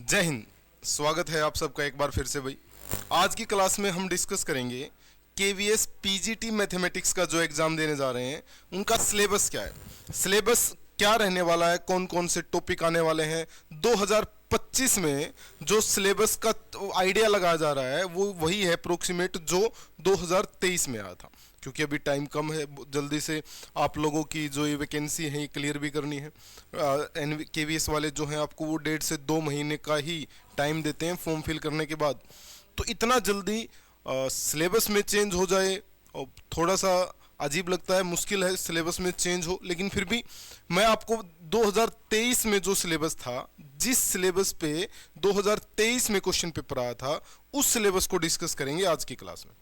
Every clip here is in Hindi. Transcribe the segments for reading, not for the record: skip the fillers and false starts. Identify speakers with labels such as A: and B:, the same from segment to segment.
A: जय हिंद। स्वागत है आप सबका एक बार फिर से भाई। आज की क्लास में हम डिस्कस करेंगे केवीएस पीजीटी मैथमेटिक्स का जो एग्जाम देने जा रहे हैं उनका सिलेबस क्या है, सिलेबस क्या रहने वाला है, कौन कौन से टॉपिक आने वाले हैं। 2025 में जो सिलेबस का आइडिया लगाया जा रहा है वो वही है अप्रोक्सीमेट जो 2023 में आया था, क्योंकि अभी टाइम कम है, जल्दी से आप लोगों की जो ये वैकेंसी है ये क्लियर भी करनी है। केवीएस वाले जो हैं आपको वो 1.5 से 2 महीने का ही टाइम देते हैं फॉर्म फिल करने के बाद। तो इतना जल्दी सिलेबस में चेंज हो जाए और थोड़ा सा अजीब लगता है, मुश्किल है सिलेबस में चेंज हो, लेकिन फिर भी मैं आपको 2023 में जो सिलेबस था, जिस सिलेबस पे 2023 में क्वेश्चन पेपर आया था, उस सिलेबस को डिस्कस करेंगे आज की क्लास में।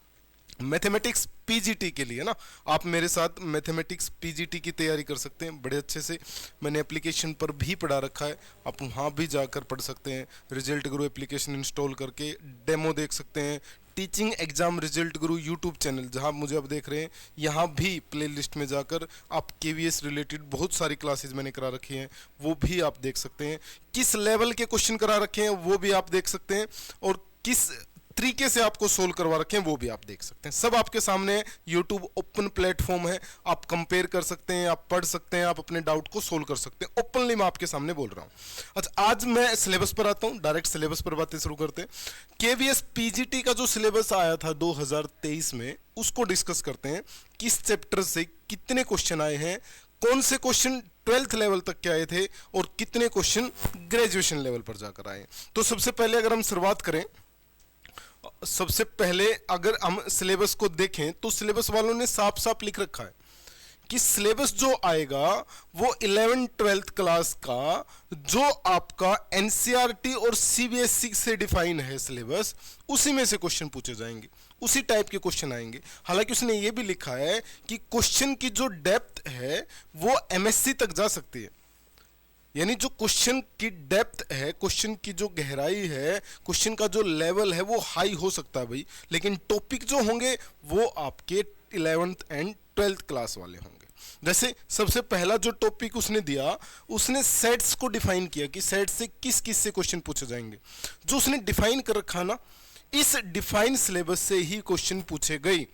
A: मैथमेटिक्स पीजीटी के लिए ना, आप मेरे साथ मैथमेटिक्स पीजीटी की तैयारी कर सकते हैं बड़े अच्छे से। मैंने एप्लीकेशन पर भी पढ़ा रखा है, आप वहाँ भी जाकर पढ़ सकते हैं। रिजल्ट गुरु एप्लीकेशन इंस्टॉल करके डेमो देख सकते हैं। टीचिंग एग्जाम रिजल्ट गुरु यूट्यूब चैनल जहाँ मुझे अब देख रहे हैं, यहाँ भी प्लेलिस्ट में जाकर आप केवीएस रिलेटेड बहुत सारी क्लासेस मैंने करा रखी हैं, वो भी आप देख सकते हैं। किस लेवल के क्वेश्चन करा रखे हैं वो भी आप देख सकते हैं, और किस तरीके से आपको सोल्व करवा रखे हैं वो भी आप देख सकते हैं। सब आपके सामने YouTube ओपन प्लेटफॉर्म है, आप कंपेयर कर सकते हैं, आप पढ़ सकते हैं, आप अपने डाउट को सोल्व कर सकते हैं। ओपनली मैं आपके सामने बोल रहा हूं। अच्छा, आज मैं सिलेबस पर आता हूं, डायरेक्ट सिलेबस पर बातें शुरू करते हैं। केवीएस पीजीटी का जो सिलेबस आया था 2023 में, उसको डिस्कस करते हैं। किस चैप्टर से कितने क्वेश्चन आए हैं, कौन से क्वेश्चन 12th लेवल तक के आए थे और कितने क्वेश्चन ग्रेजुएशन लेवल पर जाकर आए। तो सबसे पहले अगर हम शुरुआत करें, सबसे पहले अगर हम सिलेबस को देखें तो सिलेबस वालों ने साफ साफ लिख रखा है कि सिलेबस जो आएगा वो 11th-12th क्लास का जो आपका एनसीईआरटी और सीबीएसई से डिफाइन है सिलेबस, उसी में से क्वेश्चन पूछे जाएंगे, उसी टाइप के क्वेश्चन आएंगे। हालांकि उसने ये भी लिखा है कि क्वेश्चन की जो डेप्थ है वो एमएससी तक जा सकती है, यानी जो क्वेश्चन की डेप्थ है, क्वेश्चन की जो गहराई है, क्वेश्चन का जो लेवल है वो हाई हो सकता है भाई, लेकिन टॉपिक जो होंगे वो आपके 11th एंड 12th क्लास वाले होंगे। जैसे सबसे पहला जो टॉपिक उसने दिया, उसने सेट्स को डिफाइन किया कि सेट से किस किस से क्वेश्चन पूछे जाएंगे। जो उसने डिफाइन कर रखा ना, इस डिफाइन सिलेबस से ही क्वेश्चन पूछे गए,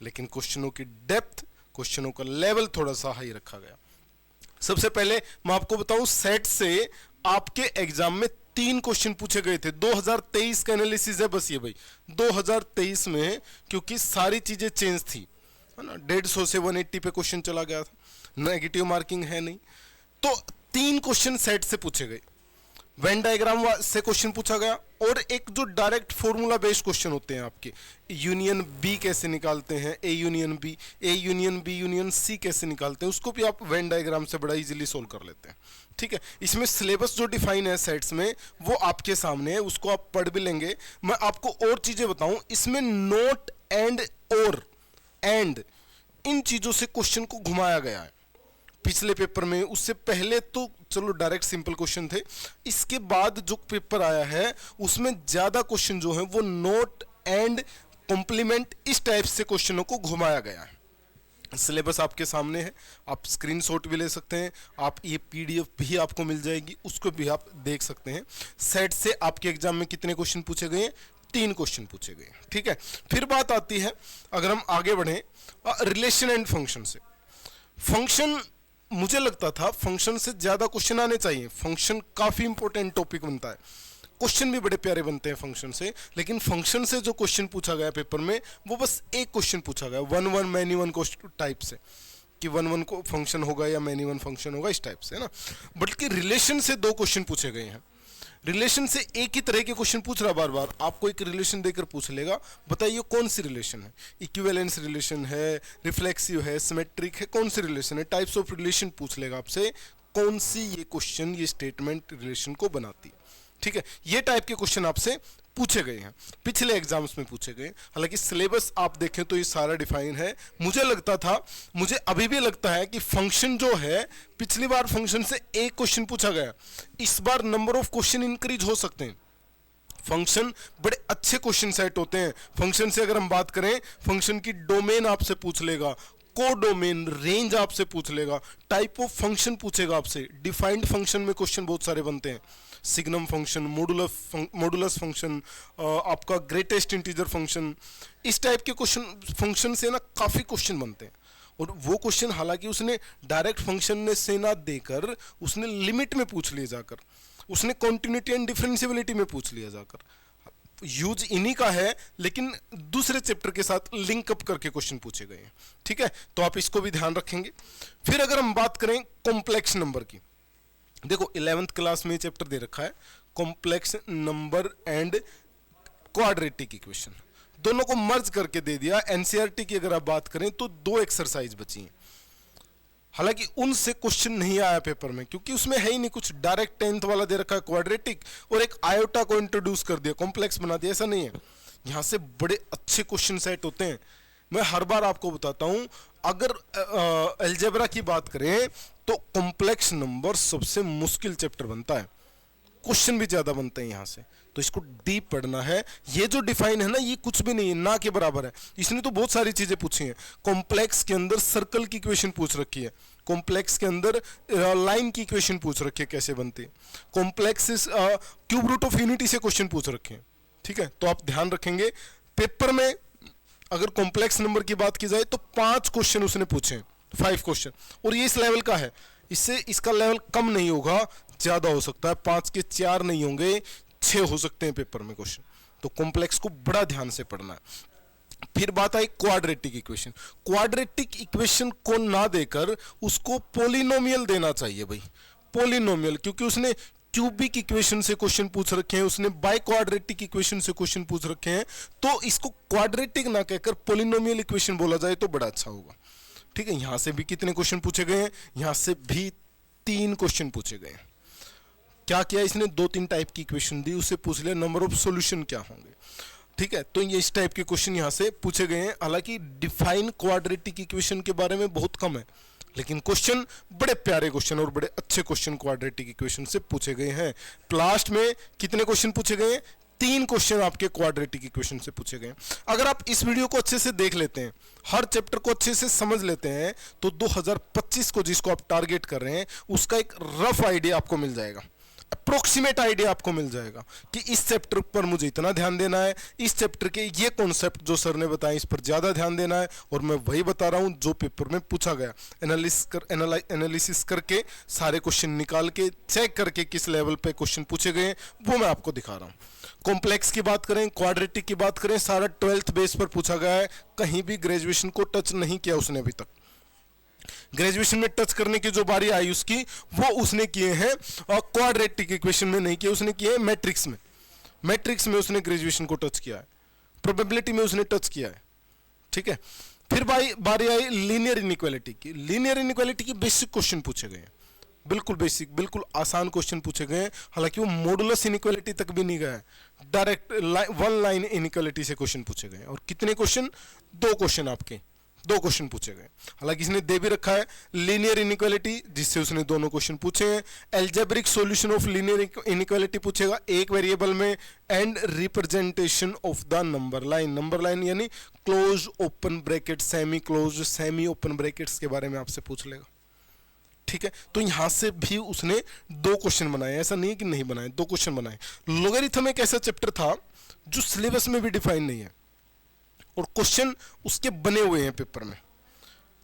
A: लेकिन क्वेश्चनों की डेप्थ, क्वेश्चनों का लेवल थोड़ा सा हाई रखा गया। सबसे पहले मैं आपको बताऊं, सेट से आपके एग्जाम में 3 क्वेश्चन पूछे गए थे। 2023 का एनालिसिस है बस ये भाई, 2023 में, क्योंकि सारी चीजें चेंज थी, है ना, 150 से 180 पे क्वेश्चन चला गया था, नेगेटिव मार्किंग है नहीं, तो 3 क्वेश्चन सेट से पूछे गए। वेन डायग्राम से क्वेश्चन पूछा गया, और एक जो डायरेक्ट फॉर्मूला बेस्ड क्वेश्चन होते हैं आपके, यूनियन बी कैसे निकालते हैं, A union B, A union B union C कैसे निकालते हैं, उसको भी आप वेन डायग्राम से बड़ा इजीली सोल्व कर लेते हैं। ठीक है, इसमें सिलेबस जो डिफाइन है सेट्स में वो आपके सामने है, उसको आप पढ़ भी लेंगे। मैं आपको और चीजें बताऊं, इसमें नोट एंड और एंड इन चीजों से क्वेश्चन को घुमाया गया है पिछले पेपर में। उससे पहले तो चलो डायरेक्ट सिंपल क्वेश्चन थे, इसके बाद जो पेपर आया है उसमें ज्यादा क्वेश्चन जो है वो नोट एंड कॉम्प्लीमेंट, इस टाइप से क्वेश्चनों को घुमाया गया है। सिलेबस आपके सामने है, आप स्क्रीनशॉट भी ले सकते हैं, आप ये पीडीएफ भी आपको मिल जाएगी, उसको भी आप देख सकते हैं। सेट से आपके एग्जाम में कितने क्वेश्चन पूछे गए? 3 क्वेश्चन पूछे गए। ठीक है, फिर बात आती है, अगर हम आगे बढ़ें, रिलेशन एंड फंक्शन से। फंक्शन, मुझे लगता था फंक्शन से ज्यादा क्वेश्चन आने चाहिए, फंक्शन काफी इंपॉर्टेंट टॉपिक बनता है, क्वेश्चन भी बड़े प्यारे बनते हैं फंक्शन से, लेकिन फंक्शन से जो क्वेश्चन पूछा गया पेपर में वो बस एक क्वेश्चन पूछा गया, 1-1 मैनी 1 क्वेश्चन टाइप से, कि 1-1 को फंक्शन होगा या मैनी 1 फंक्शन होगा, इस टाइप से, है ना। बल्कि रिलेशन से 2 क्वेश्चन पूछे गए हैं। रिलेशन से एक ही तरह के क्वेश्चन पूछ रहा बार बार, आपको एक रिलेशन देकर पूछ लेगा, बताइए कौन सी रिलेशन है, इक्विवेलेंस रिलेशन है, रिफ्लेक्सिव है, सिमेट्रिक है, कौन सी रिलेशन है, टाइप्स ऑफ रिलेशन पूछ लेगा आपसे, कौन सी ये क्वेश्चन, ये स्टेटमेंट रिलेशन को बनाती है। ठीक है, ये टाइप के क्वेश्चन आपसे पूछे गए हैं, पिछले एग्जाम्स में पूछे गए। हालांकि सिलेबस आप देखें तो ये सारा डिफाइन है। मुझे लगता था, मुझे अभी भी लगता है कि फंक्शन जो है, पिछली बार फंक्शन से एक क्वेश्चन पूछा गया, इस बार नंबर ऑफ क्वेश्चन इंक्रीज हो सकते हैं। फंक्शन बड़े अच्छे क्वेश्चन सेट होते हैं। फंक्शन से अगर हम बात करें, फंक्शन की डोमेन आपसे पूछ लेगा, कोडोमेन, रेंज आपसे पूछ लेगा, टाइप ऑफ फंक्शन पूछेगा आपसे। डिफाइंड फंक्शन में क्वेश्चन बहुत सारे बनते हैं, सिग्नम फंक्शन, मॉडुलस फंक्शन, आपका ग्रेटेस्ट इंटीजर फंक्शन, इस टाइप के क्वेश्चन फंक्शन से ना काफी क्वेश्चन बनते हैं। और वो क्वेश्चन हालांकि उसने डायरेक्ट फंक्शन में से ना देकर उसने लिमिट में पूछ लिया जाकर, उसने कॉन्टिन्यूटी एंड डिफरेंशियबिलिटी में पूछ लिया जाकर, यूज इन्हीं का है लेकिन दूसरे चैप्टर के साथ लिंक अप करके क्वेश्चन पूछे गए हैं। ठीक है, तो आप इसको भी ध्यान रखेंगे। फिर अगर हम बात करें कॉम्प्लेक्स नंबर की, देखो 11th क्लास में चैप्टर दे रखा है complex number and quadratic equation, दोनों को मर्ज करके दे दिया। एनसीईआरटी की अगर आप बात करें तो 2 एक्सरसाइज बची हैं, हालांकि उनसे क्वेश्चन नहीं आया पेपर में क्योंकि उसमें है ही नहीं कुछ, डायरेक्ट 10th वाला दे रखा है क्वाड्रेटिक और एक आयोटा को इंट्रोड्यूस कर दिया, कॉम्प्लेक्स बना दिया, ऐसा नहीं है। यहां से बड़े अच्छे क्वेश्चन सेट होते हैं। मैं हर बार आपको बताता हूं, अगर अलजेब्रा की बात करें तो कॉम्प्लेक्स नंबर सबसे मुश्किल चैप्टर बनता है, क्वेश्चन भी ज्यादा बनते हैं यहां से, तो इसको डीप पढ़ना है। ये जो डिफाइन है ना, ये कुछ भी नहीं है, ना के बराबर है। इसने तो बहुत सारी चीजें पूछी हैं। कॉम्प्लेक्स के अंदर सर्कल की इक्वेशन पूछ रखी है, कॉम्प्लेक्स के अंदर लाइन की इक्वेशन पूछ रखी है कैसे बनती है, complex cube root of unity से क्वेश्चन पूछ रखे हैं। ठीक है, तो आप ध्यान रखेंगे पेपर में अगर कॉम्प्लेक्स नंबर की बात की जाए तो 5 क्वेश्चन उसने पूछे हैं, 5 क्वेश्चन, और ये इस लेवल का है, इससे इसका लेवल कम नहीं होगा, ज्यादा हो सकता है, 5 के 4 नहीं होंगे, 6 हो सकते हैं पेपर में क्वेश्चन। तो कॉम्प्लेक्स को बड़ा ध्यान से पढ़ना है। फिर बात आई क्वाड्रेटिक इक्वेशन। क्वाड्रेटिक इक्वेशन को ना देकर उसको पोलिनोमियल देना चाहिए भाई, पोलिनोमियल, क्योंकि उसने क्यूबिक इक्वेशन से क्वेश्चन पूछ रखे हैं, उसने बाय क्वाड्रेटिक इक्वेशन से क्वेश्चन पूछ रखे हैं, तो इसको क्वाड्रेटिक ना कहकर पोलिनोमियल इक्वेशन बोला जाए तो बड़ा अच्छा होगा। ठीक है, यहां से भी कितने क्वेश्चन पूछे गए हैं, यहां से भी 3 क्वेश्चन पूछे गए हैं। क्या किया इसने, 2-3 टाइप की इक्वेशन दी, उससे पूछ लिया नंबर ऑफ सॉल्यूशन क्या होंगे। ठीक है, तो ये इस टाइप के क्वेश्चन यहां से पूछे गए हैं। हालांकि डिफाइन क्वाड्रेटिक इक्वेशन के बारे में बहुत कम है, लेकिन क्वेश्चन बड़े प्यारे क्वेश्चन और बड़े अच्छे क्वेश्चन क्वाड्रेटिक इक्वेशन से पूछे गए हैं। लास्ट में कितने क्वेश्चन पूछे गए हैं, 3 क्वेश्चन आपके क्वाड्रेटिक इक्वेशन से पूछे गए हैं। अगर आप इस वीडियो को अच्छे से देख लेते हैं, हर चैप्टर को अच्छे से समझ लेते हैं, तो 2025 को जिसको आप टारगेट कर रहे हैं उसका एक रफ आइडिया आपको मिल जाएगा, अप्रोक्सीमेट आइडिया आपको मिल जाएगा कि इस चैप्टर पर मुझे इतना ध्यान देना है, इस चैप्टर के ये कॉन्सेप्ट जो सर ने बताए इस पर ज्यादा ध्यान देना है, और मैं वही बता रहा हूं जो पेपर में पूछा गया। एनालिसिस करके सारे क्वेश्चन निकाल के चेक करके किस लेवल पे क्वेश्चन पूछे गए वो मैं आपको दिखा रहा हूं। कॉम्प्लेक्स की बात करें, क्वाड्रेटिक की बात करें, सारा 12th बेस पर पूछा गया है, कहीं भी ग्रेजुएशन को टच नहीं किया उसने अभी तक। ग्रेजुएशन में टच करने की जो बारी आई उसकी, वो उसने किए हैं, और क्वाड्रेटिक इक्वेशन में नहीं किए, उसने किए मैट्रिक्स में। मैट्रिक्स में उसने ग्रेजुएशन को टच किया है, प्रोबेबिलिटी में उसने टच किया है। ठीक है, फिर बारी आई लीनियर इनइक्वालिटी की। लीनियर इनइक्वालिटी की बेसिक क्वेश्चन पूछे गए हैं, बिल्कुल बेसिक, बिल्कुल आसान क्वेश्चन पूछे गए हैं। हालांकि वो मॉडुलस इनइक्वालिटी तक भी नहीं गया है, डायरेक्ट 1 लाइन इनइक्वालिटी से क्वेश्चन पूछे गए हैं। और कितने क्वेश्चन, 2 क्वेश्चन आपके, 2 क्वेश्चन पूछे गए। हालांकि इसने दे भी रखा है लीनियर इनइक्वालिटी, जिससे उसने दोनों क्वेश्चन पूछे हैं। Algebraic solution of linear inequality पूछेगा एक वेरिएबल में, and representation of the number line. Number line यानी close open bracket, semi close, semi open brackets के बारे में आपसे पूछ लेगा। ठीक है, तो यहां से भी उसने 2 क्वेश्चन बनाए, ऐसा नहीं कि नहीं बनाए, 2 क्वेश्चन बनाए। लोगरिथम एक ऐसा चैप्टर था जो सिलेबस में भी डिफाइन नहीं है और क्वेश्चन उसके बने हुए हैं पेपर में।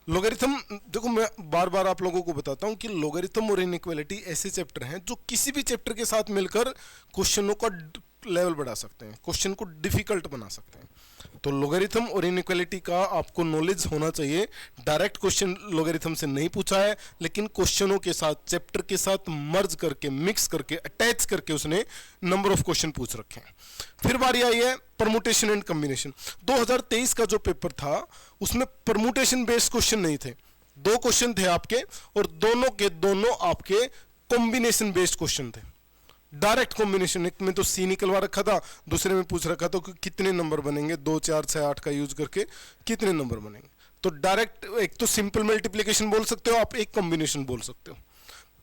A: लोगरिथम, देखो मैं बार बार आप लोगों को बताता हूं कि लोगरिथम और इनइक्वालिटी ऐसे चैप्टर हैं जो किसी भी चैप्टर के साथ मिलकर क्वेश्चनों का लेवल बढ़ा सकते हैं, क्वेश्चन को डिफिकल्ट बना सकते हैं। तो लोगरिथम और इनइक्वालिटी का आपको नॉलेज होना चाहिए। डायरेक्ट क्वेश्चन लोगरिथम से नहीं पूछा है, लेकिन क्वेश्चनों के साथ, चैप्टर के साथ मर्ज करके, मिक्स करके, अटैच करके उसने नंबर ऑफ क्वेश्चन पूछ रखे हैं। फिर बारी आई है परमुटेशन एंड कॉम्बिनेशन। 2023 का जो पेपर था उसमें परमुटेशन बेस्ड क्वेश्चन नहीं थे, 2 क्वेश्चन थे आपके, और दोनों के दोनों आपके कॉम्बिनेशन बेस्ड क्वेश्चन थे। डायरेक्ट कॉम्बिनेशन, एक में तो सी निकलवा रखा था, दूसरे में पूछ रखा था कि कितने नंबर बनेंगे 2 4 6 8 का यूज करके कितने नंबर बनेंगे। तो डायरेक्ट एक तो सिंपल मल्टीप्लिकेशन बोल सकते हो आप, एक कॉम्बिनेशन बोल सकते हो।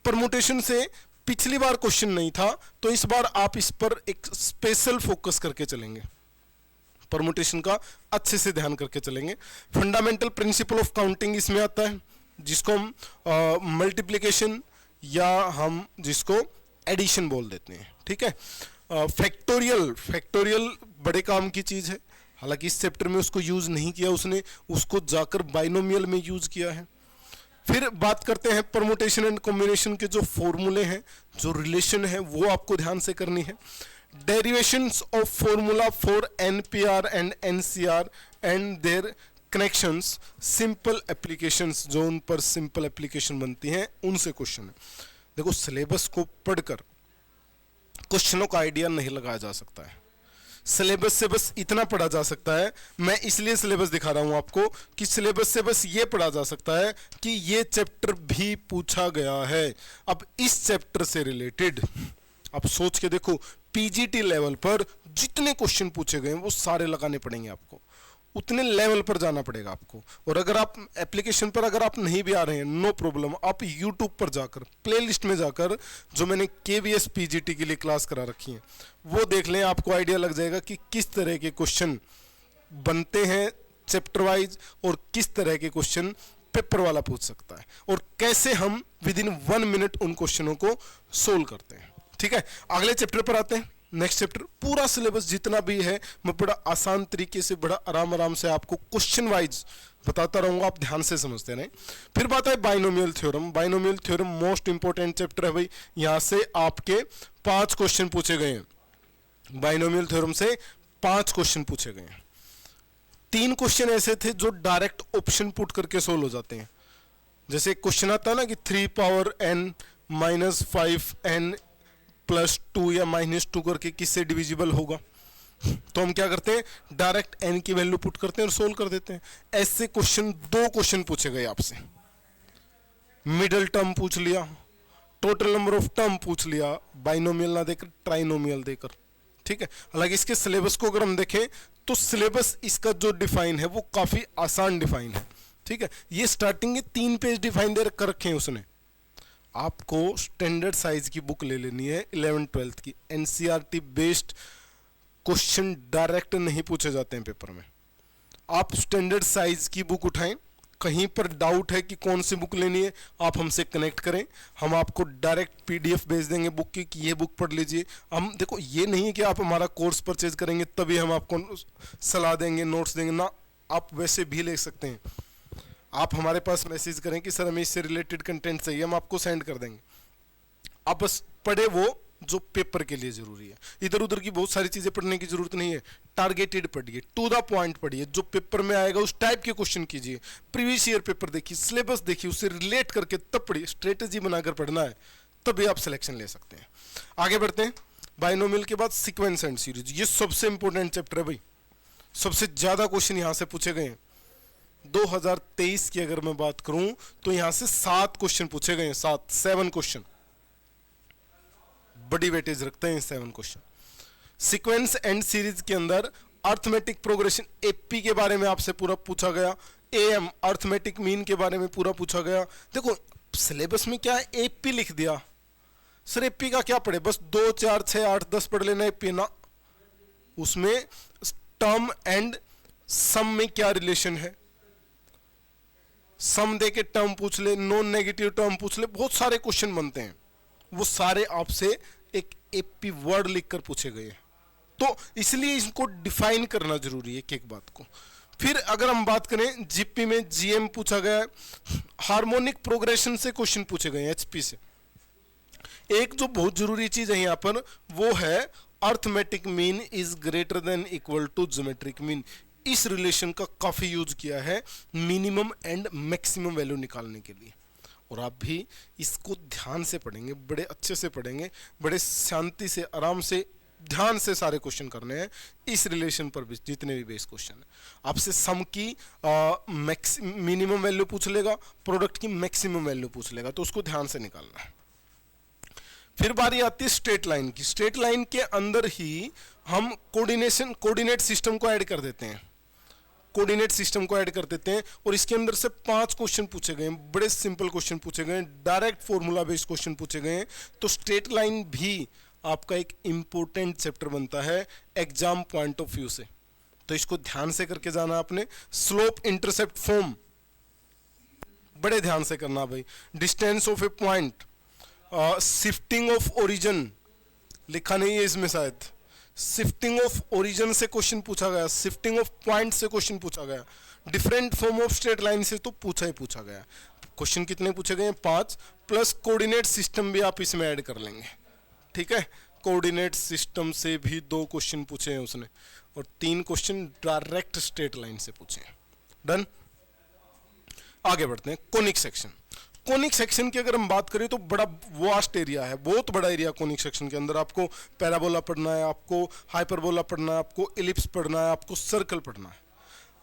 A: परमुटेशन से पिछली बार क्वेश्चन नहीं था, तो इस बार आप इस पर एक स्पेशल फोकस करके चलेंगे। परमुटेशन का अच्छे से ध्यान करके चलेंगे। फंडामेंटल प्रिंसिपल ऑफ काउंटिंग इसमें आता है, जिसको हम मल्टीप्लिकेशन या हम जिसको एडिशन बोल देते हैं, ठीक है। फैक्टोरियल बड़े काम की चीज़ है, हालांकि इस चैप्टर में उसको यूज़ नहीं किया उसने, उसको जाकर बाइनोमियल में यूज़ किया है। फिर बात करते हैं परमुटेशन एंड कॉम्बिनेशन के जो फॉर्मूले हैं, जो रिलेशन है, वो आपको ध्यान से करनी है। Derivations of formula for NPR and NCR and their connections, simple applications, जो उन पर सिंपल एप्लीकेशन बनती हैं उनसे क्वेश्चन है। देखो, सिलेबस को पढ़कर क्वेश्चनों का आइडिया नहीं लगाया जा सकता है, सिलेबस से बस इतना पढ़ा जा सकता है। मैं इसलिए सिलेबस दिखा रहा हूं आपको कि सिलेबस से बस ये पढ़ा जा सकता है कि ये चैप्टर भी पूछा गया है। अब इस चैप्टर से रिलेटेड आप सोच के देखो, पीजीटी लेवल पर जितने क्वेश्चन पूछे गए हैं वो सारे लगाने पड़ेंगे आपको, उतने लेवल पर जाना पड़ेगा आपको। और अगर आप एप्लीकेशन पर अगर आप नहीं भी आ रहे हैं, नो प्रॉब्लम, आप यूट्यूब पर जाकर प्लेलिस्ट में जाकर जो मैंने केवीएस पीजीटी के लिए क्लास करा रखी है वो देख लें, आपको आइडिया लग जाएगा कि किस तरह के क्वेश्चन बनते हैं चैप्टर वाइज और किस तरह के क्वेश्चन पेपर वाला पूछ सकता है और कैसे हम विद इन 1 मिनट उन क्वेश्चनों को सोल्व करते हैं, ठीक है। अगले चैप्टर पर आते हैं, नेक्स्ट चैप्टर। पूरा सिलेबस जितना भी है मैं बड़ा आसान तरीके से, बड़ा आराम से आपको क्वेश्चन वाइज बताता रहूंगा, आप ध्यान से समझते रहें। फिर बात है binomial theorem. Binomial theorem most important chapter है भाई, यहां से आपके 5 क्वेश्चन पूछे गए हैं। बाइनोमियल थ्योरम से 5 क्वेश्चन पूछे गए हैं। 3 क्वेश्चन ऐसे थे जो डायरेक्ट ऑप्शन पुट करके सोल्व हो जाते हैं। जैसे क्वेश्चन आता है ना कि 3 power n minus 5n plus 2 या माइनस 2 करके किससे डिविजिबल होगा, तो हम क्या करते हैं, डायरेक्ट n की वैल्यू पुट करते हैं और सोल्व कर देते हैं। ऐसे क्वेश्चन 2 क्वेश्चन पूछे गए आपसे, मिडल टर्म पूछ लिया, टोटल नंबर ऑफ टर्म पूछ लिया, बाइनोमियल ना देकर ट्राइनोमियल देकर, ठीक है। हालांकि इसके सिलेबस को अगर हम देखें तो सिलेबस इसका जो डिफाइन है वो काफी आसान डिफाइन है, ठीक है। ये स्टार्टिंग के 3 पेज डिफाइन दे कर रखे हैं उसने। आपको स्टैंडर्ड साइज की बुक ले लेनी है 11th-12th की, एनसीईआरटी बेस्ड क्वेश्चन डायरेक्ट नहीं पूछे जाते हैं पेपर में। आप स्टैंडर्ड साइज की बुक उठाएं, कहीं पर डाउट है कि कौन सी बुक लेनी है आप हमसे कनेक्ट करें, हम आपको डायरेक्ट पीडीएफ भेज देंगे बुक की कि ये बुक पढ़ लीजिए। हम देखो, ये नहीं है कि आप हमारा कोर्स परचेज करेंगे तभी हम आपको सलाह देंगे, नोट्स देंगे ना, आप वैसे भी ले सकते हैं। आप हमारे पास मैसेज करें कि सर हमें इससे रिलेटेड कंटेंट चाहिए, हम आपको सेंड कर देंगे। आप बस पढ़े वो जो पेपर के लिए जरूरी है, इधर उधर की बहुत सारी चीजें पढ़ने की जरूरत नहीं है। टारगेटेड पढ़िए, टू द पॉइंट पढ़िए, जो पेपर में आएगा उस टाइप के क्वेश्चन कीजिए। प्रीवियस ईयर पेपर देखिए, सिलेबस देखिए, उससे रिलेट करके तब पढ़िए। स्ट्रेटेजी बनाकर पढ़ना है तभी आप सिलेक्शन ले सकते हैं। आगे बढ़ते हैं। बाइनोमियल के बाद सीक्वेंस एंड सीरीज, ये सबसे इंपॉर्टेंट चैप्टर है भाई, सबसे ज्यादा क्वेश्चन यहां से पूछे गए हैं। 2023 की अगर मैं बात करूं तो यहां से 7 क्वेश्चन पूछे गए हैं, 7 क्वेश्चन, बड़ी वेटेज रखते हैं 7 क्वेश्चन। सीक्वेंस एंड सीरीज के अंदर अर्थमेटिक प्रोग्रेशन एपी के बारे में आपसे पूरा पूछा गया, एएम अर्थमेटिक मीन के बारे में पूरा पूछा गया। देखो सिलेबस में क्या है, एपी लिख दिया, सर एपी का क्या पढ़े, बस 2 4 6 8 10 पढ़ लेना एपी ना, उसमें टर्म एंड सम में क्या रिलेशन है, सम दे के टर्म पूछ ले, नॉन नेगेटिव टर्म पूछ ले, बहुत सारे क्वेश्चन बनते हैं, वो सारे आपसे एक एपी वर्ड लिखकर पूछे गए हैं। तो इसलिए इसको डिफाइन करना जरूरी है एक बात को। फिर अगर हम बात करें जीपी में जीएम पूछा गया है, हार्मोनिक प्रोग्रेशन से क्वेश्चन पूछे गए हैं एचपी से। एक जो बहुत जरूरी चीज है यहां पर वो है arithmetic mean is greater than equal to geometric mean. इस रिलेशन का काफी यूज किया है मिनिमम एंड मैक्सिमम वैल्यू निकालने के लिए, और आप भी इसको ध्यान से पढ़ेंगे, बड़े अच्छे से पढ़ेंगे, बड़े शांति से आराम से ध्यान से सारे क्वेश्चन करने हैं इस रिलेशन पर भी, जितने भी बेस क्वेश्चन है। आपसे सम की मिनिमम वैल्यू पूछ लेगा, प्रोडक्ट की मैक्सिमम वैल्यू पूछ लेगा, तो उसको ध्यान से निकालना है। फिर बारी आती है स्ट्रेट लाइन की। स्ट्रेट लाइन के अंदर ही हम कोऑर्डिनेट सिस्टम को ऐड कर देते हैं, कोऑर्डिनेट सिस्टम को ऐड कर देते हैं, और इसके अंदर से 5 क्वेश्चन पूछे गए हैं, बड़े सिंपल क्वेश्चन पूछे गए हैं, डायरेक्ट फॉर्मूला बेस्ड क्वेश्चन पूछे गए हैं। तो स्ट्रेट लाइन भी आपका एक इंपॉर्टेंट चैप्टर बनता है एग्जाम पॉइंट ऑफ व्यू से। तो इसको ध्यान से करके जाना आपने। स्लोप इंटरसेप्ट फॉर्म बड़े ध्यान से करना भाई। Distance of A point, shifting of origin, लिखा नहीं है इसमें शायद, शिफ्टिंग ऑफ ओरिजिन से क्वेश्चन पूछा गया, शिफ्टिंग ऑफ पॉइंट से क्वेश्चन पूछा गया, different form of straight line से तो पूछा ही पूछा गया। क्वेश्चन कितने पूछे गए हैं? 5, प्लस कोऑर्डिनेट सिस्टम भी आप इसमें ऐड कर लेंगे, ठीक है। कोऑर्डिनेट सिस्टम से भी 2 क्वेश्चन पूछे हैं उसने, और 3 क्वेश्चन डायरेक्ट स्ट्रेट लाइन से पूछे हैं। डन। आगे बढ़ते हैं। Conic section. कोनिक सेक्शन की अगर हम बात करें तो बड़ा वास्ट एरिया है, बहुत बड़ा एरिया कोनिक सेक्शन के अंदर। आपको पैराबोला पढ़ना है, आपको हाइपरबोला पढ़ना है, आपको इलिप्स पढ़ना है, आपको सर्कल पढ़ना है।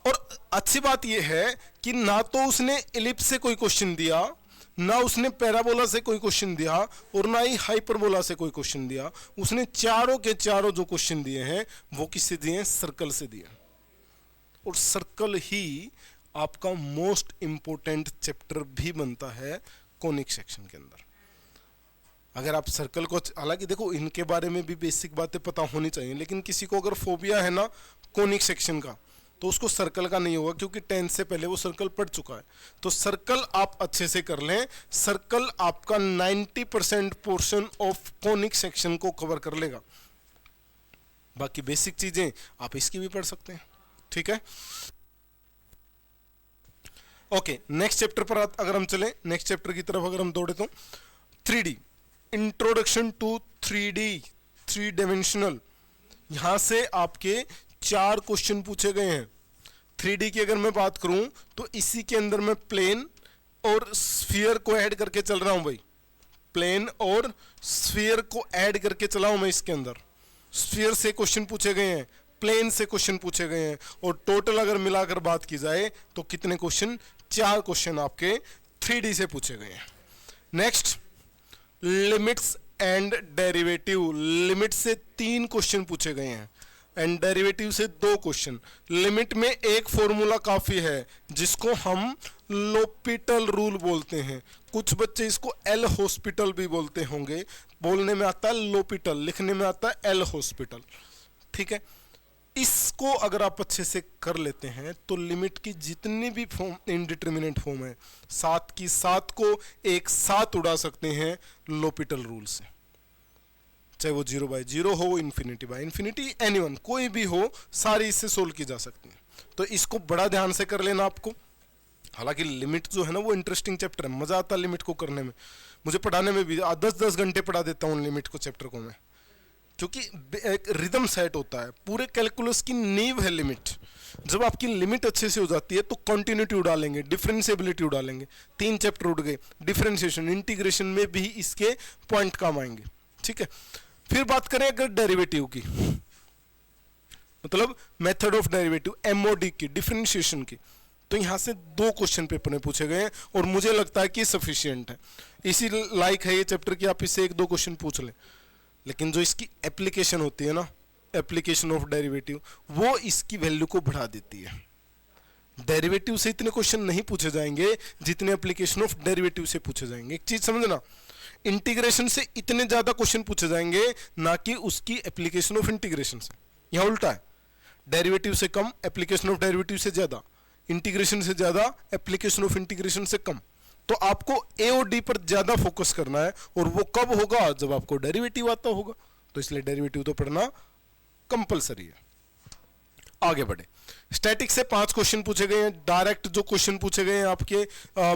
A: और अच्छी बात यह है कि ना तो उसने इलिप्स से कोई क्वेश्चन दिया, ना उसने पैराबोला से कोई क्वेश्चन दिया, और ना ही हाइपरबोला से कोई क्वेश्चन दिया। उसने चारों के चारों जो क्वेश्चन दिए हैं वो किससे दिए हैं? सर्कल से दिए। और सर्कल ही आपका मोस्ट इंपोर्टेंट चैप्टर भी बनता है कोनिक सेक्शन के अंदर। अगर आप सर्कल को, हालांकि देखो इनके बारे में भी बेसिक बातें पता होनी चाहिए, लेकिन किसी को अगर फोबिया है ना कोनिक सेक्शन का, तो उसको सर्कल का नहीं होगा, क्योंकि 10th से पहले वो सर्कल पढ़ चुका है। तो सर्कल आप अच्छे से कर लें। सर्कल आपका 90% पोर्शन ऑफ कोनिक सेक्शन को कवर कर लेगा। बाकी बेसिक चीजें आप इसकी भी पढ़ सकते हैं, ठीक है। ओके, नेक्स्ट चैप्टर पर अगर हम चलें, नेक्स्ट चैप्टर की तरफ अगर हम दौड़े तो 3D, introduction to 3D, 3 dimensional. यहां से आपके 4 क्वेश्चन पूछे गए हैं। 3D की अगर मैं बात करूं तो इसी के अंदर मैं प्लेन और स्फीयर को ऐड करके चल रहा हूं भाई। प्लेन और स्फीयर को ऐड करके चला हूं मैं इसके अंदर। स्फीयर से क्वेश्चन पूछे गए हैं, प्लेन से क्वेश्चन पूछे गए हैं, और टोटल अगर मिलाकर बात की जाए तो कितने क्वेश्चन? 4 क्वेश्चन आपके 3D से पूछे गए हैं। Next, limits and derivative. Limit से 3 क्वेश्चन पूछे गए हैं, एंड डेरिवेटिव से 2 क्वेश्चन। लिमिट में एक फॉर्मूला काफी है जिसको हम लोपिटल रूल बोलते हैं। कुछ बच्चे इसको एल हॉस्पिटल भी बोलते होंगे। बोलने में आता है लोपिटल, लिखने में आता है एल हॉस्पिटल, ठीक है। इसको अगर आप अच्छे से कर लेते हैं तो लिमिट की जितनी भी फॉर्म, इनडिटर्मिनेट फॉर्म है, 7 की 7 को एक साथ उड़ा सकते हैं लोपिटल रूल से। चाहे वो 0/0 हो, इन्फिनिटी, एनीवन, कोई भी हो, सारी इससे सोल्व की जा सकती है। तो इसको बड़ा ध्यान से कर लेना आपको। हालांकि लिमिट जो है ना वो इंटरेस्टिंग चैप्टर है, मजा आता है लिमिट को करने में। मुझे पढ़ाने में भी 10-10 घंटे पढ़ा देता हूँ लिमिट को, चैप्टर को मैं, क्योंकि एक रिदम सेट होता है। पूरे कैलकुलस की नींव है लिमिट। जब आपकी लिमिट अच्छे से हो जाती है तो कंटिन्यूटी उड़ालेंगे, डिफरेंशिएबिलिटी उड़ालेंगे। 3 चैप्टर उड़ गए। डिफरेंशिएशन, इंटीग्रेशन में भी इसके पॉइंट काम आएंगे, ठीक है। फिर बात करें अगर डेरिवेटिव की, मतलब मेथड ऑफ डेरिवेटिव, एमओडी की, डिफरेंशिएशन की, तो यहां से 2 क्वेश्चन पेपर में पूछे गए हैं, और मुझे लगता है कि सफिशिएंट है। इसी लाइक है ये चैप्टर की आप इससे 1-2 क्वेश्चन पूछ लें। लेकिन जो इसकी एप्लीकेशन होती है ना, एप्लीकेशन ऑफ डेरिवेटिव, वो इसकी वैल्यू को बढ़ा देती है। डेरिवेटिव से इतने क्वेश्चन नहीं पूछे जाएंगे जितने एप्लीकेशन ऑफ डेरिवेटिव से पूछे जाएंगे। एक चीज समझना, इंटीग्रेशन से इतने ज्यादा क्वेश्चन पूछे जाएंगे, ना कि उसकी एप्लीकेशन ऑफ इंटीग्रेशन से। यहां उल्टा है, डेरिवेटिव से कम, एप्लीकेशन ऑफ डेरिवेटिव से ज्यादा, इंटीग्रेशन से ज्यादा, एप्लीकेशन ऑफ इंटीग्रेशन से कम। तो आपको ए और डी पर ज्यादा फोकस करना है, और वो कब होगा? जब आपको डेरिवेटिव आता होगा। तो इसलिए डेरिवेटिव तो पढ़ना कंपलसरी है। आगे बढ़े, स्टैटिक से 5 क्वेश्चन पूछे गए हैं। डायरेक्ट जो क्वेश्चन पूछे गए हैं आपके,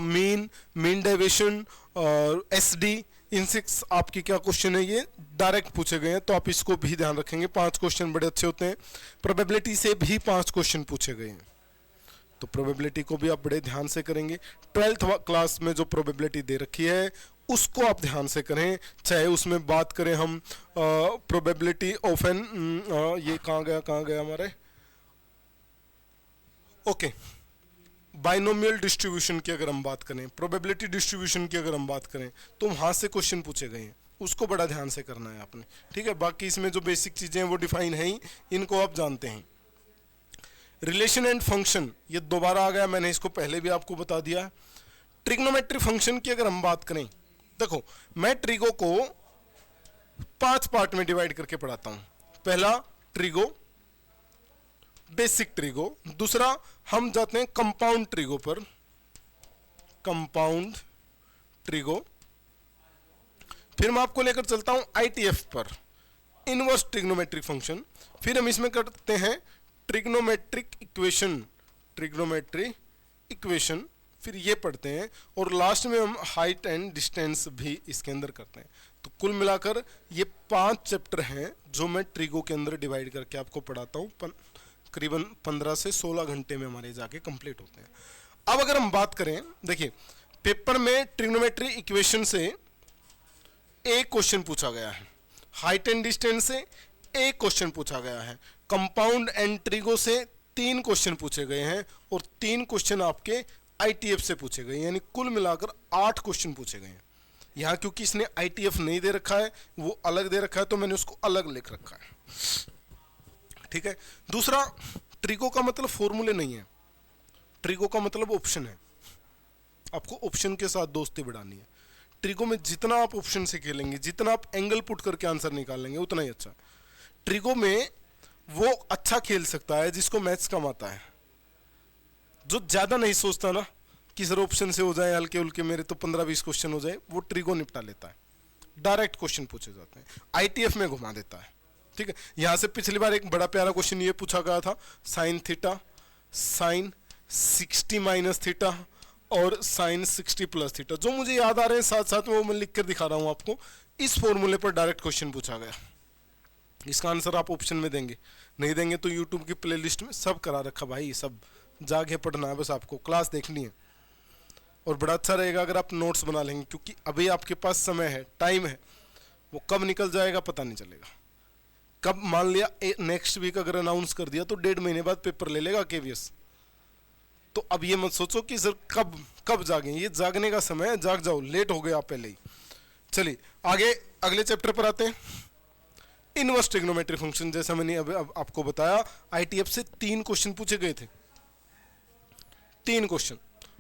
A: मीन डेविएशन और एसडी, इन 6 आपकी क्या क्वेश्चन है, ये डायरेक्ट पूछे गए हैं, तो आप इसको भी ध्यान रखेंगे। 5 क्वेश्चन बड़े अच्छे होते हैं। प्रोबेबिलिटी से भी 5 क्वेश्चन पूछे गए हैं, तो प्रोबेबिलिटी को भी आप बड़े ध्यान से करेंगे। 12th क्लास में जो प्रोबेबिलिटी दे रखी है उसको आप ध्यान से करें। चाहे उसमें बात करें हम प्रोबेबिलिटी ऑफ एन, ये कहाँ गया हमारे, ओके, बाइनोमियल डिस्ट्रीब्यूशन की अगर हम बात करें, प्रोबेबिलिटी डिस्ट्रीब्यूशन की अगर हम बात करें, तो वहां से क्वेश्चन पूछे गए हैं, उसको बड़ा ध्यान से करना है आपने, ठीक है। बाकी इसमें जो बेसिक चीजें हैं वो डिफाइन है ही, इनको आप जानते हैं। रिलेशन एंड फंक्शन, ये दोबारा आ गया, मैंने इसको पहले भी आपको बता दिया है। ट्रिग्नोमेट्री फंक्शन की अगर हम बात करें, देखो मैं ट्रिगो को 5 पार्ट में डिवाइड करके पढ़ाता हूं। पहला ट्रिगो, बेसिक ट्रिगो। दूसरा हम जाते हैं कंपाउंड ट्रिगो पर, कंपाउंड ट्रिगो। फिर मैं आपको लेकर चलता हूं आईटीएफ पर, इनवर्स ट्रिग्नोमेट्रिक फंक्शन। फिर हम इसमें करते हैं ट्रिग्नोमेट्रिक इक्वेशन, ट्रिग्नोमेट्रिक इक्वेशन, फिर ये पढ़ते हैं, और लास्ट में हम हाइट एंड डिस्टेंस भी इसके अंदर करते हैं। तो कुल मिलाकर ये 5 चैप्टर हैं जो मैं ट्रिगो के अंदर डिवाइड करके आपको पढ़ाता हूँ। करीबन 15 से 16 घंटे में हमारे जाके कंप्लीट होते हैं। अब अगर हम बात करें, देखिए पेपर में ट्रिग्नोमेट्री इक्वेशन से एक क्वेश्चन पूछा गया है, हाइट एंड डिस्टेंस से एक क्वेश्चन पूछा गया है, कंपाउंड एंड ट्रिगो से 3 क्वेश्चन पूछे गए हैं, और 3 क्वेश्चन आपके आईटीएफ से पूछे गए, यानी कुल मिलाकर 8 क्वेश्चन पूछे गए हैं। यहाँ क्योंकि इसने आईटीएफ नहीं दे रखा है, वो अलग दे रखा है, तो मैंने उसको अलग लिख रखा है, ठीक है। दूसरा, ट्रिगो का मतलब फॉर्मूले नहीं है, ट्रिगो का मतलब ऑप्शन है। आपको ऑप्शन के साथ दोस्ती बढ़ानी है। ट्रिगो में जितना आप ऑप्शन से खेलेंगे, जितना आप एंगल पुट करके आंसर निकालेंगे, उतना ही अच्छा। ट्रिगो में वो अच्छा खेल सकता है जिसको मैथ्स कम आता है, जो ज्यादा नहीं सोचता ना कि सर ऑप्शन से हो जाए हल्के उल्के, मेरे तो 15-20 क्वेश्चन हो जाए, वो ट्रिगो निपटा लेता है। डायरेक्ट क्वेश्चन पूछे जाते हैं, आईटीएफ में घुमा देता है, ठीक है। यहां से पिछली बार एक बड़ा प्यारा क्वेश्चन ये पूछा गया था, sine theta, sine 60 minus theta और साइन 60 प्लस थीटा, जो मुझे याद आ रहे हैं साथ साथ में वो मैं लिख कर दिखा रहा हूं आपको। इस फॉर्मूले पर डायरेक्ट क्वेश्चन पूछा गया, इसका आंसर आप ऑप्शन में देंगे, नहीं देंगे तो यूट्यूब की प्लेलिस्ट में सब करा रखा भाई, सब जाके पढ़ना है, बस आपको क्लास देखनी है। और बड़ा अच्छा रहेगा अगर आप नोट्स बना लेंगे, क्योंकि अभी आपके पास समय है, टाइम है, वो कब निकल जाएगा पता नहीं चलेगा। कब मान लिया नेक्स्ट वीक अगर अनाउंस कर दिया तो 1.5 महीने बाद पेपर ले लेगा केवीएस। तो अब ये मत सोचो कि सर कब जागें, ये जागने का समय है, जाग जाओ, लेट हो गए आप पहले ही। चलिए आगे अगले चैप्टर पर आते हैं, इनवर्स ट्रिग्नोमेट्रिक फंक्शन। जैसा मैंने अब आपको बताया, आईटीएफ से 3 क्वेश्चन पूछे गए थे, 3 क्वेश्चन,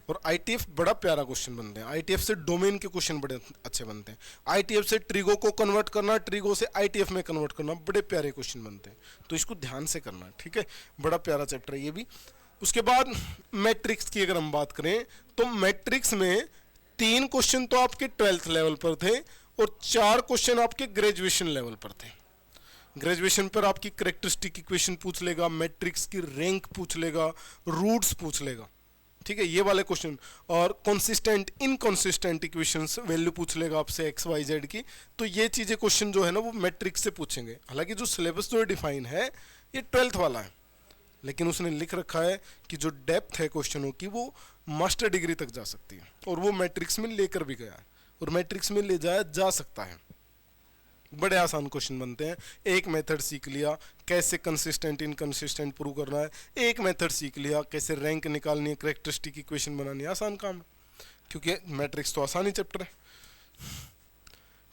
A: और आईटीएफ बड़ा प्यारा क्वेश्चन बनते हैं। आईटीएफ से डोमेन के क्वेश्चन बड़े अच्छे बनते हैं। आईटीएफ से ट्रिगो को कन्वर्ट करना, ट्रिगो से आईटीएफ में कन्वर्ट करना, बड़े प्यारे क्वेश्चन बनते हैं, तो इसको ध्यान से करना, ठीक है। बड़ा प्यारा चैप्टर है ये भी। उसके बाद मैट्रिक्स की अगर हम बात करें तो मैट्रिक्स में 3 क्वेश्चन तो आपके 12th लेवल पर थे और 4 क्वेश्चन आपके ग्रेजुएशन लेवल पर थे। ग्रेजुएशन पर आपकी कैरेक्टरिस्टिक इक्वेशन पूछ लेगा, मैट्रिक्स की रैंक पूछ लेगा, रूट्स पूछ लेगा, ठीक है, ये वाले क्वेश्चन, और कंसिस्टेंट इनकंसिस्टेंट इक्वेशंस वैल्यू पूछ लेगा आपसे एक्स वाई जेड की। तो ये चीजें क्वेश्चन जो है ना वो मैट्रिक्स से पूछेंगे। हालांकि जो सिलेबस जो डिफाइन है ये 12th वाला है, लेकिन उसने लिख रखा है कि जो डेप्थ है क्वेश्चनों की वो मास्टर डिग्री तक जा सकती है, और वो मैट्रिक्स में लेकर भी गया है, और मैट्रिक्स में ले जाया जा सकता है। बड़े आसान क्वेश्चन बनते हैं। एक मेथड सीख लिया कैसे कंसिस्टेंट इनकंसिस्टेंट प्रूव करना है, एक मेथड सीख लिया कैसे रैंक निकालनी है, कैरेक्टरिस्टिक इक्वेशन बनानी है, आसान काम है, क्योंकि मैट्रिक्स तो आसान ही चैप्टर है।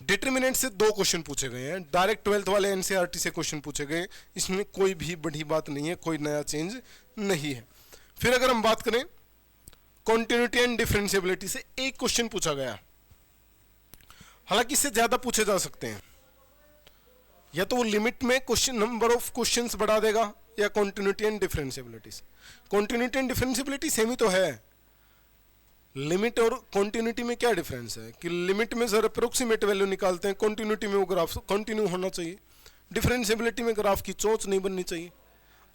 A: डिटरमिनेंट से 2 क्वेश्चन पूछे गए हैं, डायरेक्ट 12th वाले एनसीईआरटी से क्वेश्चन पूछे गए, इसमें कोई भी बड़ी बात नहीं है, कोई नया चेंज नहीं है। फिर अगर हम बात करें कॉन्टिन्यूटी एंड डिफरेंशिएबिलिटी से 1 क्वेश्चन पूछा गया, हालांकि इससे ज्यादा पूछे जा सकते हैं, या तो वो लिमिट में क्वेश्चन नंबर ऑफ क्वेश्चंस बढ़ा देगा, या continuity and differentiability. Continuity and differentiability same ही तो है। लिमिट और कॉन्टिन्यूटी में क्या डिफरेंस है कि लिमिट में सर अप्रोक्सीमेट वैल्यू निकालते हैं, कॉन्टिन्यूटी में वो ग्राफ कंटिन्यू होना चाहिए, डिफरेंशिएबिलिटी में ग्राफ की चोंच नहीं बननी चाहिए,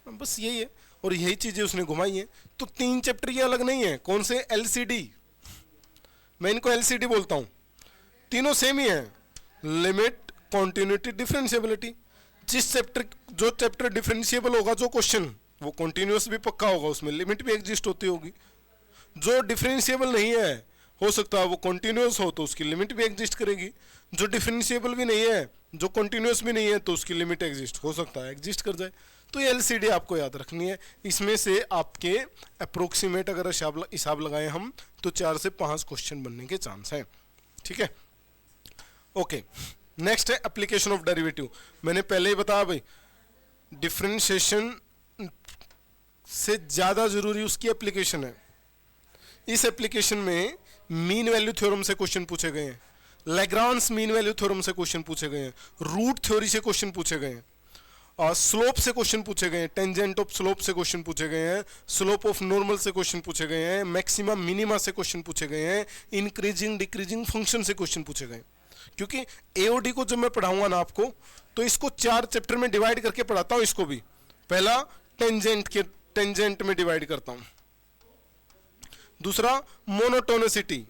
A: बस यही है। और यही चीजें उसने घुमाई हैं। तो 3 चैप्टर ये अलग नहीं है, कौन से एलसीडी, मैं इनको एलसीडी बोलता हूं, तीनों सेम ही है, लिमिट कॉन्टिन्यूटी डिफरेंशिएबिलिटी। जिस चैप्टर जो चैप्टर डिफरेंशिएबल होगा जो क्वेश्चन, वो कॉन्टिन्यूअस भी पक्का होगा, उसमें लिमिट भी एग्जिस्ट होती होगी। जो डिफरेंशिएबल नहीं है, हो सकता है वो कॉन्टिन्यूअस हो तो उसकी लिमिट भी एग्जिस्ट करेगी। जो डिफरेंशिएबल भी नहीं है, जो कॉन्टिन्यूअस भी नहीं है, तो उसकी लिमिट एग्जिस्ट हो सकता है एग्जिस्ट कर जाए। तो ये एलसीडी आपको याद रखनी है। इसमें से आपके अप्रोक्सीमेट अगर हिसाब लगाएं हम तो 4 से 5 क्वेश्चन बनने के चांस है, ठीक है। ओके, नेक्स्ट है एप्लीकेशन ऑफ डेरिवेटिव। मैंने पहले ही बताया भाई, डिफरेंशिएशन से ज्यादा जरूरी उसकी एप्लीकेशन है। इस एप्लीकेशन में मीन वैल्यू थ्योरम से क्वेश्चन पूछे गए हैं, लैग्रांज मीन वैल्यू थ्योरम से क्वेश्चन पूछे गए हैं, रूट थ्योरी से क्वेश्चन पूछे गए हैं, स्लोप से क्वेश्चन पूछे गए हैं, टेंजेंट ऑफ स्लोप से क्वेश्चन पूछे गए हैं, स्लोप ऑफ नॉर्मल से क्वेश्चन पूछे गए हैं, मैक्सिमम मिनिमा से क्वेश्चन पूछे गए हैं, इंक्रीजिंग डिक्रीजिंग फंक्शन से क्वेश्चन पूछे गए। क्योंकि एओडी को जब मैं पढ़ाऊंगा ना आपको, तो इसको 4 चैप्टर में डिवाइड करके पढ़ाता हूं। इसको भी पहला टेंजेंट में डिवाइड करता हूं, दूसरा मोनोटोनिसिटी,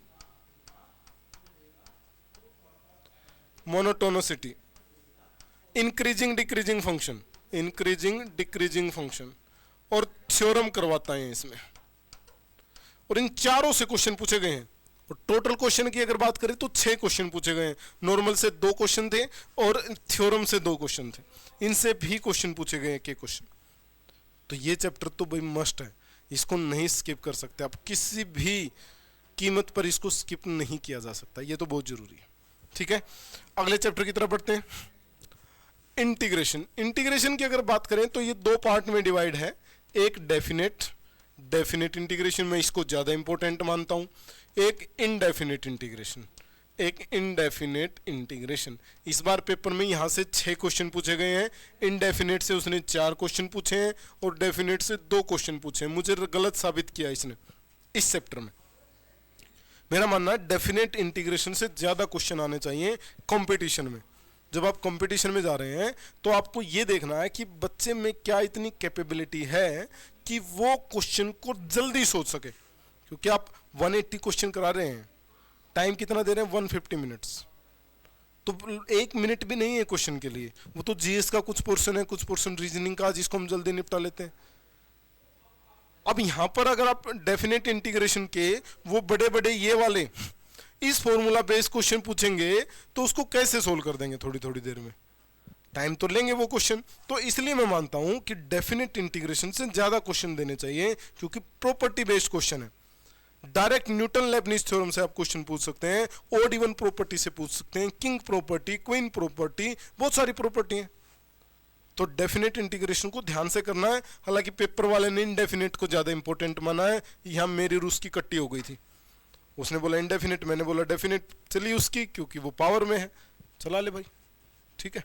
A: इंक्रीजिंग डिक्रीजिंग फंक्शन, और थ्योरम करवाता है इसमें। और इन चारों से क्वेश्चन पूछे गए हैं। और टोटल क्वेश्चन की अगर बात करें तो 6 क्वेश्चन पूछे गए हैं। नॉर्मल से 2 क्वेश्चन थे और थ्योरम से 2 क्वेश्चन थे। इनसे भी क्वेश्चन पूछे गए हैं के क्वेश्चन। तो ये चैप्टर तो भाई मस्ट है, इसको नहीं स्किप कर सकते आप, किसी भी कीमत पर इसको स्किप नहीं किया जा सकता, ये तो बहुत जरूरी है। ठीक है, अगले चैप्टर की तरफ बढ़ते हैं। इंटीग्रेशन की अगर बात करें तो ये 2 पार्ट में डिवाइड है। एक डेफिनेट इंटीग्रेशन, में इसको ज्यादा इंपॉर्टेंट मानता हूं। एक इनडेफिनेट इंटीग्रेशन। इस बार पेपर में यहां से 6 क्वेश्चन पूछे गए हैं। इनडेफिनेट से उसने 4 क्वेश्चन पूछे हैं और डेफिनेट से 2 क्वेश्चन पूछे हैं। मुझे गलत साबित किया इसने इस चैप्टर में। मेरा मानना है डेफिनेट इंटीग्रेशन से ज्यादा क्वेश्चन आने चाहिए कंपटीशन में। जब आप कंपटीशन में जा रहे हैं तो आपको यह देखना है कि बच्चे में क्या इतनी कैपेबिलिटी है कि वो क्वेश्चन को जल्दी सोच सके। क्योंकि आप 180 क्वेश्चन करा रहे हैं, टाइम कितना दे रहे हैं, 150 मिनट्स, तो 1 मिनट भी नहीं है क्वेश्चन के लिए। वो तो जीएस का कुछ पोर्शन है, कुछ पोर्शन रीजनिंग का, जिसको हम जल्दी निपटा लेते हैं। अब यहां पर अगर आप डेफिनेट इंटीग्रेशन के वो बड़े बड़े ये वाले इस फॉर्मूला बेस्ड क्वेश्चन पूछेंगे तो उसको कैसे सोल्व कर देंगे थोड़ी थोड़ी देर में, टाइम तो लेंगे वो क्वेश्चन। तो इसलिए मैं मानता हूं कि डेफिनेट इंटीग्रेशन से ज्यादा क्वेश्चन देने चाहिए, क्योंकि प्रॉपर्टी बेस्ड क्वेश्चन है। डायरेक्ट न्यूटन लेबनिज थ्योरम से आप क्वेश्चन पूछ सकते हैं, ओड इवन प्रॉपर्टी से पूछ सकते हैं, किंग प्रॉपर्टी, क्वीन प्रॉपर्टी, बहुत सारी प्रॉपर्टी है। तो डेफिनेट इंटीग्रेशन को ध्यान से करना है। हालांकि पेपर वाले ने इनडेफिनेट को ज्यादा इंपॉर्टेंट माना है। यहां मेरी रूस की कट्टी हो गई थी, उसने बोला इनडेफिनेट, मैंने बोला डेफिनेट, चलिए उसकी, क्योंकि वो पावर में है, चला ले भाई। ठीक है,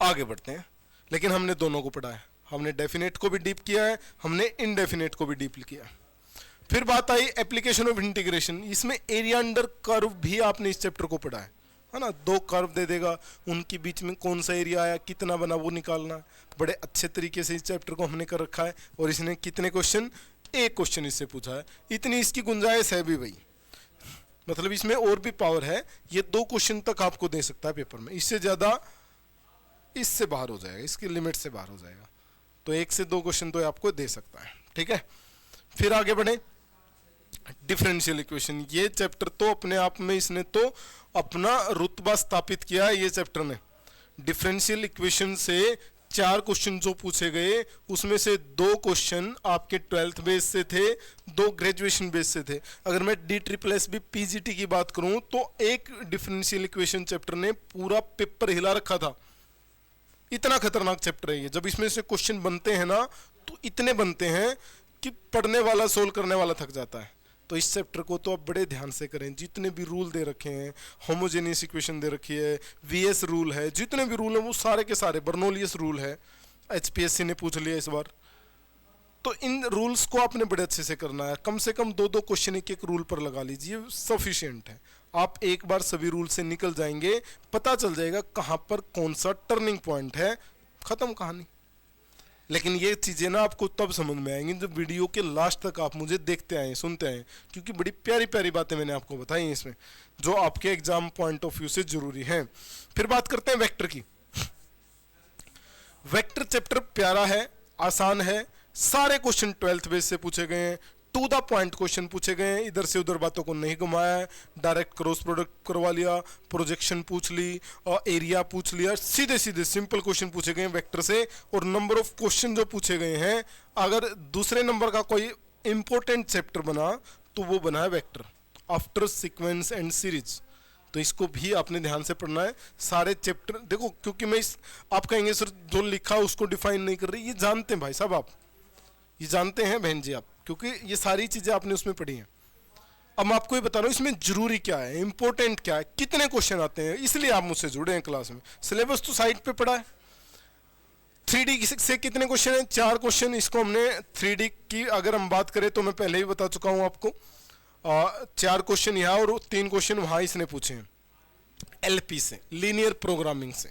A: आगे बढ़ते हैं। लेकिन हमने दोनों को पढ़ा है, हमने डेफिनेट को भी डीप किया है, हमने इनडेफिनेट को भी डीप किया है। फिर बात आई एप्लीकेशन ऑफ इंटीग्रेशन। इसमें एरिया अंडर कर्व भी आपने इस चैप्टर को पढ़ा है ना। 2 कर्व दे देगा, उनके बीच में कौन सा एरिया आया, कितना बना, वो निकालना। बड़े अच्छे तरीके से इस चैप्टर को हमने कर रखा है। और इसने कितने क्वेश्चन, 1 क्वेश्चन इससे पूछा है। इतनी इसकी गुंजाइश है भी भाई, मतलब इसमें और भी पावर है। ये 2 क्वेश्चन तक आपको दे सकता है पेपर में, इससे ज्यादा इससे बाहर हो जाएगा, इसकी लिमिट से बाहर हो जाएगा। तो 1 से 2 क्वेश्चन तो आपको दे सकता है। ठीक है, फिर आगे बढ़े। डिफरेंशियल इक्वेशन, ये चैप्टर तो अपने आप में इसने तो अपना रुतबा स्थापित किया है ये चैप्टर ने। डिफरेंशियल इक्वेशन से 4 क्वेश्चन जो पूछे गए, उसमें से 2 क्वेश्चन आपके 12th बेस से थे, 2 ग्रेजुएशन बेस से थे। अगर मैं DSSS PGT की बात करूं तो एक डिफरेंशियल इक्वेशन चैप्टर ने पूरा पेपर हिला रखा था। इतना खतरनाक चैप्टर है ये। जब इसमें से क्वेश्चन बनते हैं ना, तो इतने बनते हैं कि पढ़ने वाला सोल्व करने वाला थक जाता है। तो इस चैप्टर को तो आप बड़े ध्यान से करें। जितने भी रूल दे रखे हैं, होमोजेनियस इक्वेशन दे रखी है, VS रूल है, जितने भी रूल हैं वो सारे के सारे, बर्नौलियस रूल है, HPSC ने पूछ लिया इस बार। तो इन रूल्स को आपने बड़े अच्छे से करना है। कम से कम 2-2 क्वेश्चन एक रूल पर लगा लीजिए, सफिशिएंट है। आप एक बार सभी रूल से निकल जाएंगे, पता चल जाएगा कहाँ पर कौन सा टर्निंग पॉइंट है, खत्म कहानी। लेकिन ये चीज़ें ना आपको तब समझ में आएंगी जब वीडियो के लास्ट तक आप मुझे देखते आए, सुनते आए, क्योंकि बड़ी प्यारी प्यारी बातें मैंने आपको बताई हैं इसमें, जो आपके एग्जाम पॉइंट ऑफ व्यू से जरूरी है। फिर बात करते हैं वेक्टर की। वेक्टर चैप्टर प्यारा है, आसान है, सारे क्वेश्चन 12th बेस से पूछे गए हैं, टू द पॉइंट क्वेश्चन पूछे गए हैं, इधर से उधर बातों को नहीं घुमाया है, डायरेक्ट क्रॉस प्रोडक्ट करवा लिया, प्रोजेक्शन पूछ ली और एरिया पूछ लिया, सीधे सीधे सिंपल क्वेश्चन पूछे गए हैं वेक्टर से। और नंबर ऑफ क्वेश्चन जो पूछे गए हैं, अगर दूसरे नंबर का कोई इंपॉर्टेंट चैप्टर बना तो वो बना है vector after sequence and series. तो इसको भी आपने ध्यान से पढ़ना है। सारे चैप्टर देखो, क्योंकि मैं आप कहेंगे सर जो लिखा उसको डिफाइन नहीं कर रही, ये जानते हैं भाई साहब, आप ये जानते हैं बहन जी आप, क्योंकि ये सारी चीजें आपने उसमें पढ़ी हैं। अब मैं आपको ये बता रहा हूँ इसमें जरूरी क्या है, इंपॉर्टेंट क्या है, कितने क्वेश्चन आते हैं, इसलिए आप मुझसे जुड़े हैं क्लास में। सिलेबस तो साइड पे पढ़ा है, 3D से कितने क्वेश्चन हैं? 4 क्वेश्चन। इसको हमने 3D की अगर हम बात करें तो मैं पहले ही बता चुका हूं आपको। 4 क्वेश्चन यहाँ और 3 क्वेश्चन वहां इसने पूछे हैं LP से, लीनियर प्रोग्रामिंग से।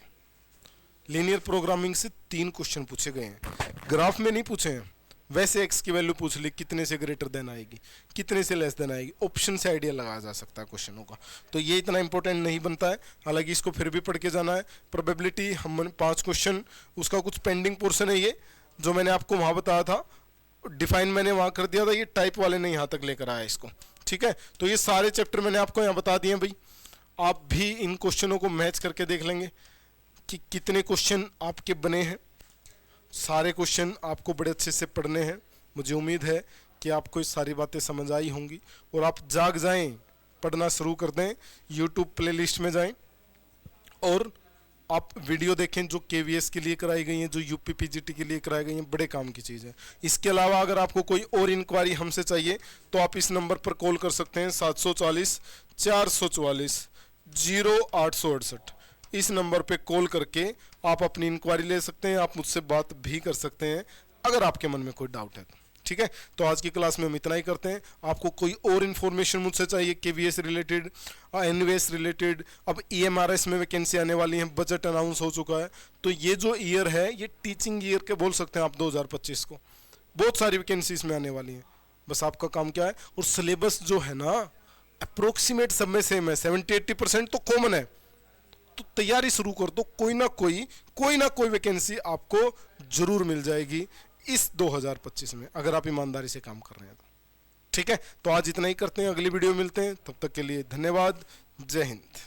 A: लीनियर प्रोग्रामिंग से 3 क्वेश्चन पूछे गए हैं, ग्राफ में नहीं पूछे हैं। वैसे एक्स की वैल्यू पूछ ली, कितने से ग्रेटर देन आएगी, कितने से लेस देन आएगी, ऑप्शन से आइडिया लगाया जा सकता है क्वेश्चनों का। तो ये इतना इंपॉर्टेंट नहीं बनता है, हालांकि इसको फिर भी पढ़ के जाना है। प्रोबेबिलिटी हम 5 क्वेश्चन, उसका कुछ पेंडिंग पोर्शन है ये जो मैंने आपको वहां बताया था, डिफाइन मैंने वहां कर दिया था, ये टाइप वाले ने यहाँ तक लेकर आया इसको। ठीक है, तो ये सारे चैप्टर मैंने आपको यहाँ बता दिए भाई। आप भी इन क्वेश्चनों को मैच करके देख लेंगे कि कितने क्वेश्चन आपके बने हैं। सारे क्वेश्चन आपको बड़े अच्छे से पढ़ने हैं। मुझे उम्मीद है कि आपको ये सारी बातें समझ आई होंगी और आप जाग जाएं, पढ़ना शुरू कर दें। यूट्यूब प्लेलिस्ट में जाएं और आप वीडियो देखें जो KVS के लिए कराई गई हैं, जो UP PGT के लिए कराई गई हैं। बड़े काम की चीज़ है। इसके अलावा अगर आपको कोई और इंक्वायरी हमसे चाहिए तो आप इस नंबर पर कॉल कर सकते हैं 740 444 0868। इस नंबर पे कॉल करके आप अपनी इंक्वायरी ले सकते हैं। आप मुझसे बात भी कर सकते हैं अगर आपके मन में कोई डाउट है तो। ठीक है, तो आज की क्लास में हम इतना ही करते हैं। आपको कोई और इन्फॉर्मेशन मुझसे चाहिए KVS रिलेटेड, NVS रिलेटेड, अब EMRS में वैकेंसी आने वाली है, बजट अनाउंस हो चुका है, तो ये जो ईयर है ये टीचिंग ईयर के बोल सकते हैं आप 2025 को। बहुत सारी वैकेंसी इसमें आने वाली हैं। बस आपका काम क्या है, और सिलेबस जो है ना अप्रोक्सीमेट सब में सेम है, 70-80% तो कॉमन है। तो तैयारी शुरू कर दो, कोई ना कोई वैकेंसी आपको जरूर मिल जाएगी इस 2025 में, अगर आप ईमानदारी से काम कर रहे हैं तो। ठीक है, तो आज इतना ही करते हैं, अगली वीडियो मिलते हैं, तब तक के लिए धन्यवाद। जय हिंद।